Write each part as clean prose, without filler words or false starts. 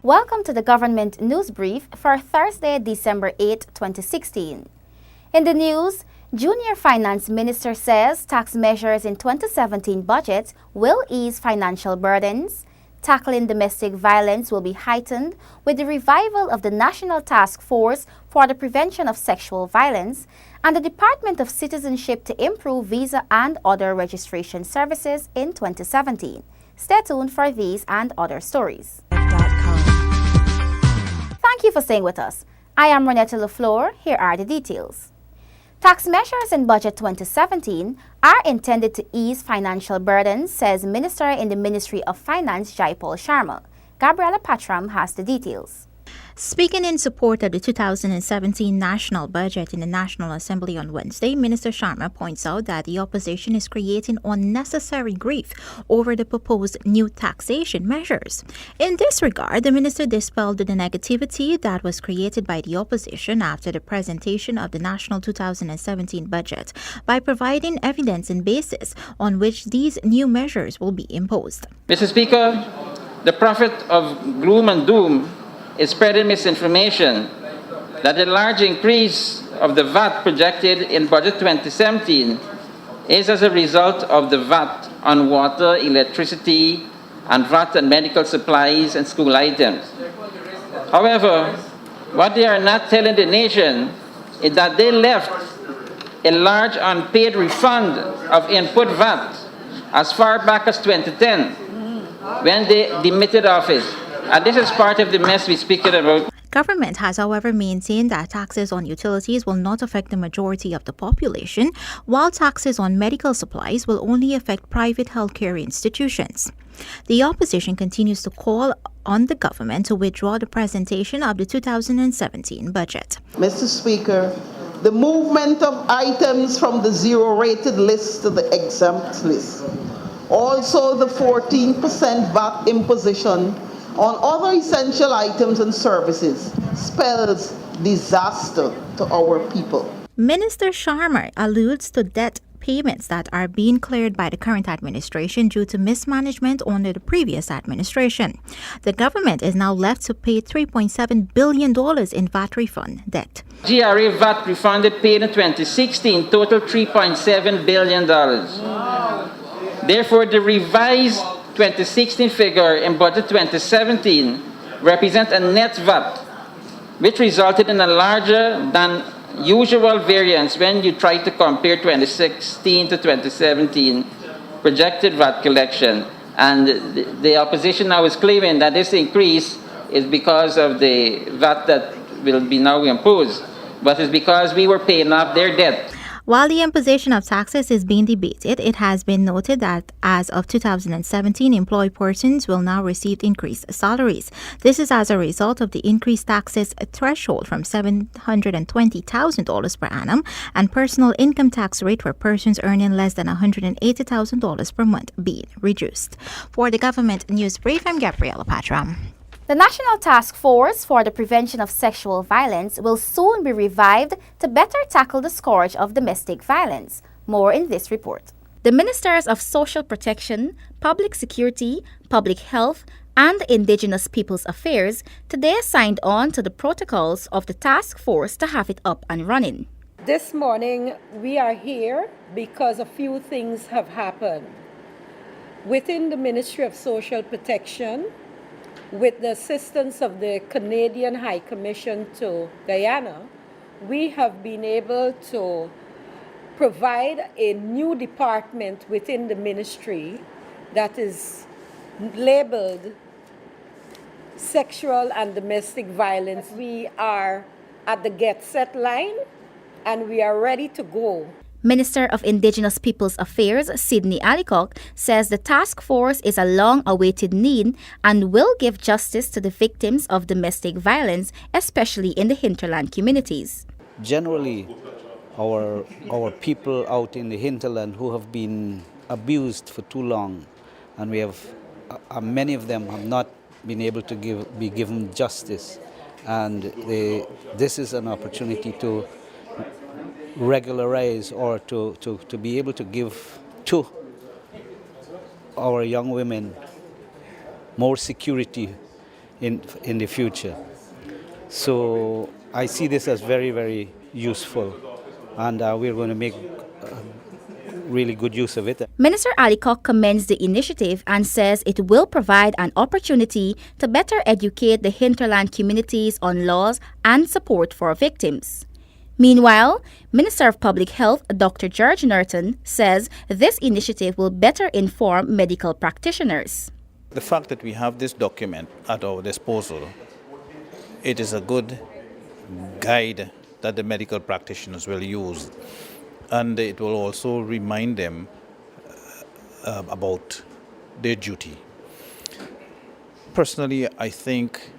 Welcome to the Government News Brief for Thursday, December 8, 2016. In the news, Junior Finance Minister says tax measures in 2017 budget will ease financial burdens. Tackling domestic violence will be heightened with the revival of the National Task Force for the Prevention of Sexual Violence and the Department of Citizenship to improve visa and other registration services in 2017. Stay tuned for these and other stories. Thank you for staying with us. I am Renetta LaFleur. Here are the details. Tax measures in Budget 2017 are intended to ease financial burdens, says Minister in the Ministry of Finance Jaipal Sharma. Gabriela Patram has the details. Speaking in support of the 2017 national budget in the National Assembly on Wednesday, Minister Sharma points out that the opposition is creating unnecessary grief over the proposed new taxation measures. In this regard, the minister dispelled the negativity that was created by the opposition after the presentation of the national 2017 budget by providing evidence and basis on which these new measures will be imposed. Mr. Speaker, the prophet of gloom and doom is spreading misinformation that the large increase of the VAT projected in Budget 2017 is as a result of the VAT on water, electricity, and VAT on medical supplies and school items. However, what they are not telling the nation is that they left a large unpaid refund of input VAT as far back as 2010 when they demitted office. And this is part of the mess we're speaking about. Government has, however, maintained that taxes on utilities will not affect the majority of the population, while taxes on medical supplies will only affect private healthcare institutions. The opposition continues to call on the government to withdraw the presentation of the 2017 budget. Mr. Speaker, the movement of items from the zero-rated list to the exempt list, also the 14% VAT imposition on other essential items and services spells disaster to our people. Minister Sharma alludes to debt payments that are being cleared by the current administration due to mismanagement under the previous administration. The government is now left to pay $3.7 billion in VAT refund debt. GRA VAT refunded paid in 2016 total $3.7 billion. Therefore, the revised 2016 figure in Budget 2017 represents a net VAT, which resulted in a larger than usual variance when you try to compare 2016 to 2017 projected VAT collection. And the opposition now is claiming that this increase is because of the VAT that will be now imposed, but it's because we were paying off their debt. While the imposition of taxes is being debated, it has been noted that as of 2017, employed persons will now receive increased salaries. This is as a result of the increased taxes threshold from $720,000 per annum and personal income tax rate for persons earning less than $180,000 per month being reduced. For the Government News Brief, I'm Gabriela Patram. The National Task Force for the Prevention of Sexual Violence will soon be revived to better tackle the scourge of domestic violence. More in this report. The Ministers of Social Protection, Public Security, Public Health, and Indigenous Peoples Affairs today signed on to the protocols of the task force to have it up and running. This morning we are here because a few things have happened. Within the Ministry of Social Protection, with the assistance of the Canadian High Commission to Guyana, we have been able to provide a new department within the ministry that is labeled Sexual and Domestic Violence. We are at the get set line and we are ready to go. Minister of Indigenous Peoples Affairs, Sydney Alicock, says the task force is a long-awaited need and will give justice to the victims of domestic violence, especially in the hinterland communities. Generally, our people out in the hinterland who have been abused for too long, and we have many of them have not been able to be given justice, and this is an opportunity to regularize or to be able to give to our young women more security in the future. So I see this as very, very useful, and we're going to make really good use of it. Minister Alicock commends the initiative and says it will provide an opportunity to better educate the hinterland communities on laws and support for victims. Meanwhile, Minister of Public Health Dr. George Norton says this initiative will better inform medical practitioners. The fact that we have this document at our disposal, it is a good guide that the medical practitioners will use, and it will also remind them about their duty. Personally, I think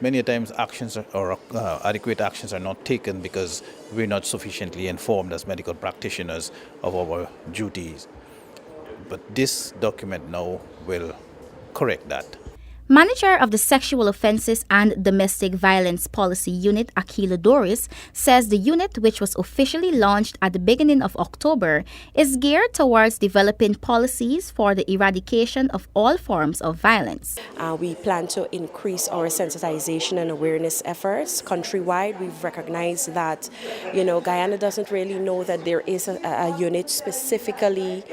many times actions or adequate actions are not taken because we're not sufficiently informed as medical practitioners of our duties. But this document now will correct that. Manager of the Sexual Offences and Domestic Violence Policy Unit, Akila Doris, says the unit, which was officially launched at the beginning of October, is geared towards developing policies for the eradication of all forms of violence. We plan to increase our sensitization and awareness efforts countrywide. We've recognized that, Guyana doesn't really know that there is a unit specifically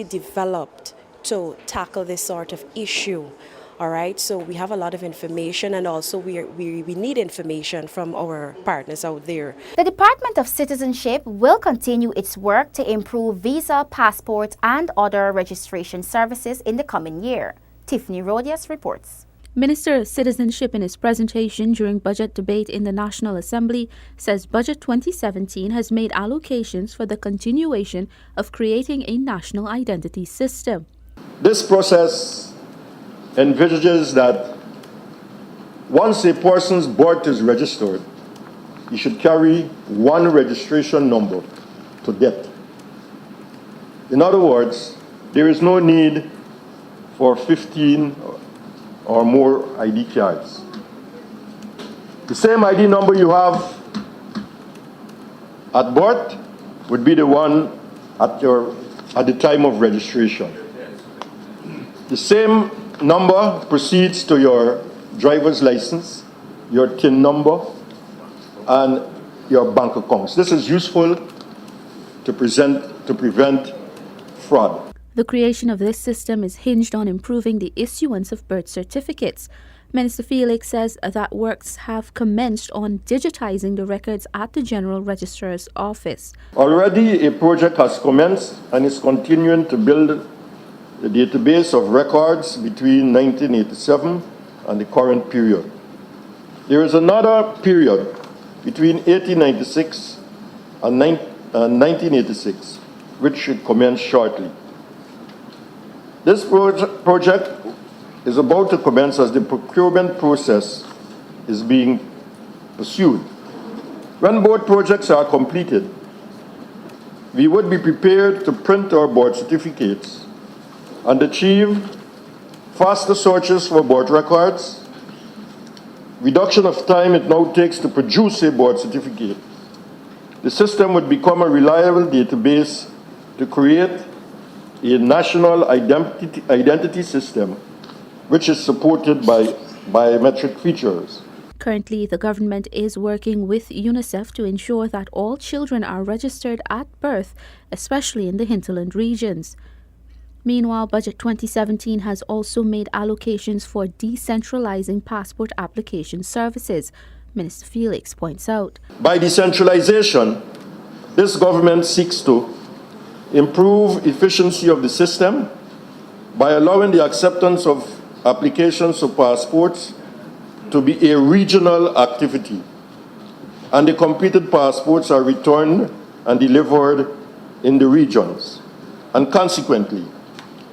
developed to tackle this sort of issue. All right, so we have a lot of information, and also we need information from our partners out there. The Department of Citizenship will continue its work to improve visa, passport, and other registration services in the coming year. Tiffany Rodias reports. Minister of Citizenship in his presentation during budget debate in the National Assembly says Budget 2017 has made allocations for the continuation of creating a national identity system. This process envisages that once a person's birth is registered, he should carry one registration number to death. In other words, there is no need for 15 or more ID cards. The same ID number you have at birth would be the one at the time of registration. The same number proceeds to your driver's license, your TIN number, and your bank accounts. This is useful to prevent fraud. The creation of this system is hinged on improving the issuance of birth certificates. Minister Felix says that works have commenced on digitizing the records at the General Registrar's office. Already a project has commenced and is continuing to build the database of records between 1987 and the current period. There is another period between 1896 and 1986, which should commence shortly. This project is about to commence as the procurement process is being pursued. When both projects are completed, we would be prepared to print our birth certificates and achieve faster searches for birth records, reduction of time it now takes to produce a birth certificate. The system would become a reliable database to create a national identity system which is supported by biometric features. Currently, the government is working with UNICEF to ensure that all children are registered at birth, especially in the hinterland regions. Meanwhile, Budget 2017 has also made allocations for decentralizing passport application services, Minister Felix points out. By decentralization, this government seeks to improve efficiency of the system by allowing the acceptance of applications for passports to be a regional activity, and the completed passports are returned and delivered in the regions, and consequently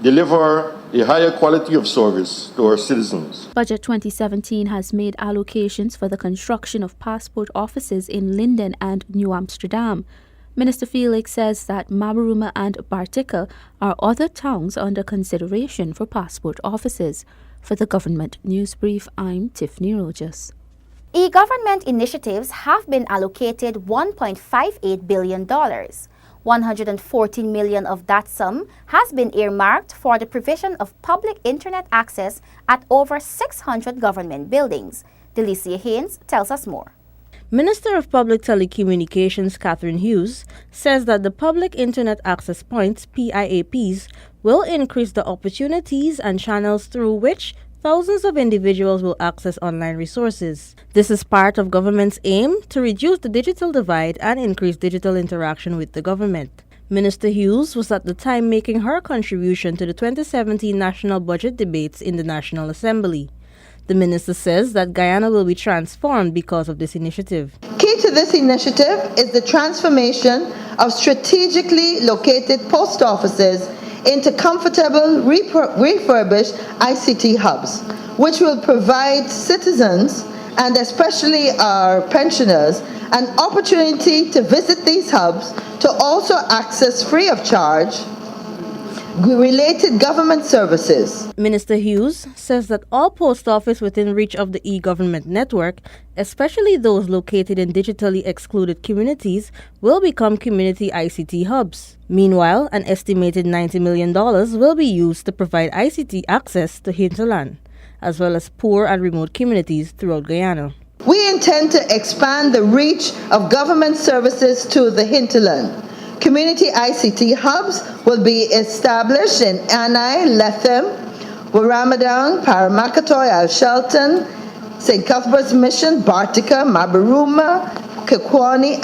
deliver a higher quality of service to our citizens. Budget 2017 has made allocations for the construction of passport offices in Linden and New Amsterdam. Minister Felix says that Mabaruma and Bartica are other towns under consideration for passport offices. For the Government News Brief, I'm Tiffany Rogers. E-government initiatives have been allocated $1.58 billion. 114 million of that sum has been earmarked for the provision of public internet access at over 600 government buildings. Delicia Haynes tells us more. Minister of Public Telecommunications Catherine Hughes says that the Public Internet Access Points, PIAPs, will increase the opportunities and channels through which thousands of individuals will access online resources. This is part of government's aim to reduce the digital divide and increase digital interaction with the government. Minister Hughes was at the time making her contribution to the 2017 national budget debates in the National Assembly. The minister says that Guyana will be transformed because of this initiative. Key to this initiative is the transformation of strategically located post offices into comfortable, refurbished ICT hubs, which will provide citizens, and especially our pensioners, an opportunity to visit these hubs to also access free of charge related government services. Minister Hughes says that all post offices within reach of the eGovernment network, especially those located in digitally excluded communities, will become community ICT hubs. Meanwhile, an estimated $90 million will be used to provide ICT access to hinterland, as well as poor and remote communities throughout Guyana. We intend to expand the reach of government services to the hinterland. Community ICT hubs will be established in Anai, Lethem, Warramadang, Paramakatoy, Al Shelton, St. Cuthbert's Mission, Bartica, Mabaruma, Kekwani,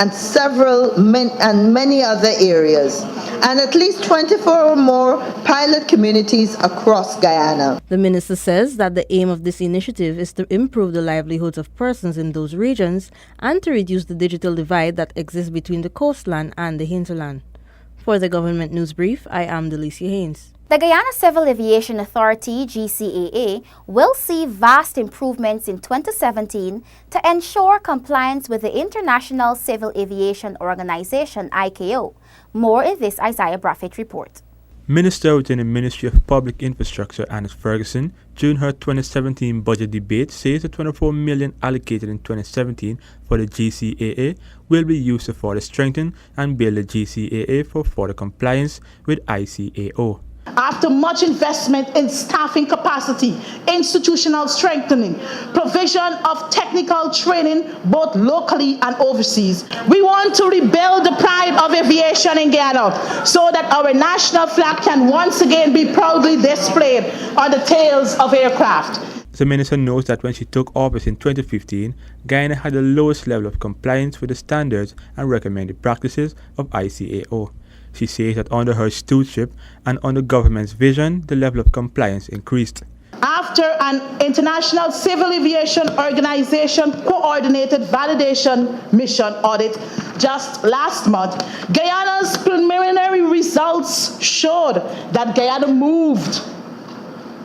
and many other areas, and at least 24 or more pilot communities across Guyana. The minister says that the aim of this initiative is to improve the livelihoods of persons in those regions and to reduce the digital divide that exists between the coastland and the hinterland. For the Government News Brief, I am Delicia Haynes. The Guyana Civil Aviation Authority, GCAA, will see vast improvements in 2017 to ensure compliance with the International Civil Aviation Organization, ICAO. More in this Isaiah Braffett report. Minister within the Ministry of Public Infrastructure, Annis Ferguson, during her 2017 budget debate, says the $24 million allocated in 2017 for the GCAA will be used to further strengthen and build the GCAA for further compliance with ICAO. After much investment in staffing capacity, institutional strengthening, provision of technical training both locally and overseas, we want to rebuild the pride of aviation in Guyana so that our national flag can once again be proudly displayed on the tails of aircraft. The minister notes that when she took office in 2015, Guyana had the lowest level of compliance with the standards and recommended practices of ICAO. She says that under her stewardship and under government's vision, the level of compliance increased. After an International Civil Aviation Organization coordinated validation mission audit just last month, Guyana's preliminary results showed that Guyana moved,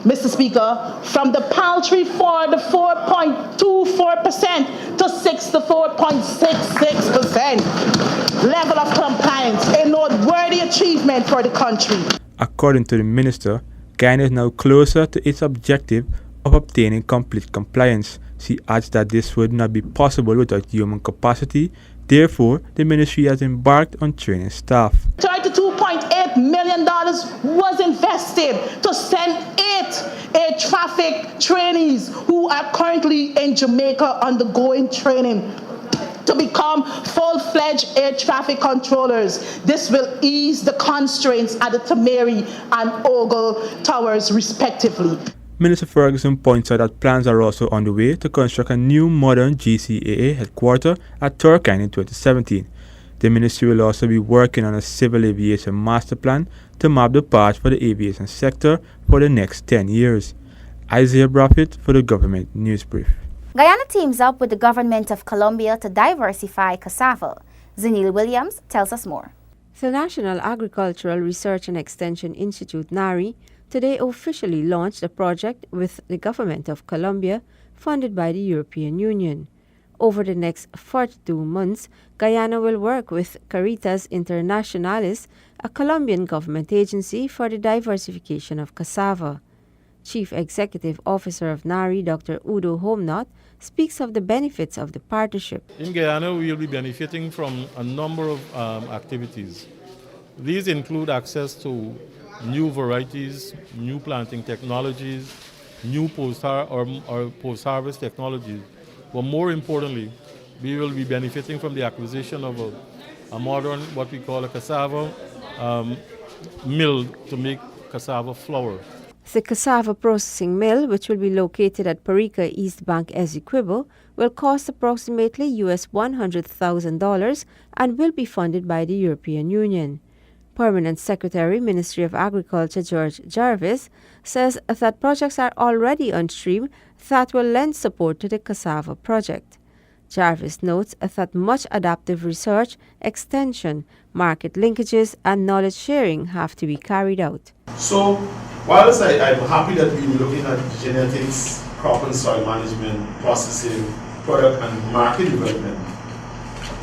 Mr. Speaker, from the paltry 4.24% to 64.66% level of compliance, a noteworthy achievement for the country. According to the minister, Guyana is now closer to its objective of obtaining complete compliance. She adds that this would not be possible without human capacity. Therefore, the ministry has embarked on training staff. $32.8 million was invested to send 8 air traffic trainees who are currently in Jamaica undergoing training to become full-fledged air traffic controllers. This will ease the constraints at the Tamari and Ogle Towers, respectively. Minister Ferguson points out that plans are also on the way to construct a new modern GCAA headquarters at Turkana in 2017. The ministry will also be working on a civil aviation master plan to map the path for the aviation sector for the next 10 years. Isaiah Braffett for the Government News Brief. Guyana teams up with the government of Colombia to diversify cassava. Zenil Williams tells us more. The National Agricultural Research and Extension Institute, NARI, today officially launched a project with the government of Colombia, funded by the European Union. Over the next 42 months, Guyana will work with Caritas Internationalis, a Colombian government agency for the diversification of cassava. Chief Executive Officer of NARI, Dr. Udo Homnot, speaks of the benefits of the partnership. In Guyana, we will be benefiting from a number of activities. These include access to new varieties, new planting technologies, new post-harvest technologies. But more importantly, we will be benefiting from the acquisition of a modern, what we call a cassava mill to make cassava flour. The cassava processing mill, which will be located at Parika East Bank, Essequibo, will cost approximately US $100,000 and will be funded by the European Union. Permanent Secretary, Ministry of Agriculture George Jarvis, says that projects are already on stream that will lend support to the cassava project. Jarvis notes that much adaptive research, extension, market linkages, and knowledge sharing have to be carried out. So, whilst I'm happy that we're looking at genetics, crop and soil management, processing, product and market development,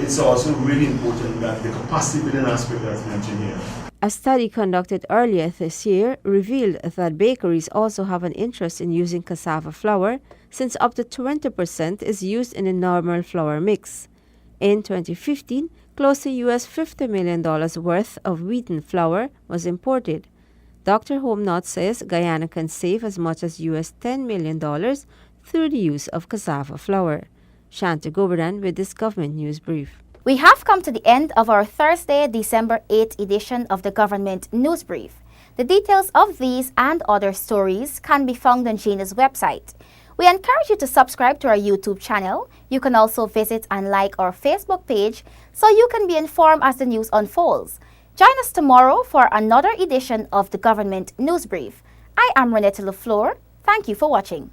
it's also really important that the capacity building aspect that's mentioned here. A study conducted earlier this year revealed that bakeries also have an interest in using cassava flour, since up to 20% is used in a normal flour mix. In 2015, close to US $50 million worth of wheaten flour was imported. Dr. Homnot says Guyana can save as much as US $10 million through the use of cassava flour. Shanta Goberdan with this Government News Brief. We have come to the end of our Thursday, December 8th edition of the Government News Brief. The details of these and other stories can be found on GINA's website. We encourage you to subscribe to our YouTube channel. You can also visit and like our Facebook page so you can be informed as the news unfolds. Join us tomorrow for another edition of the Government News Brief. I am Renetta LaFleur. Thank you for watching.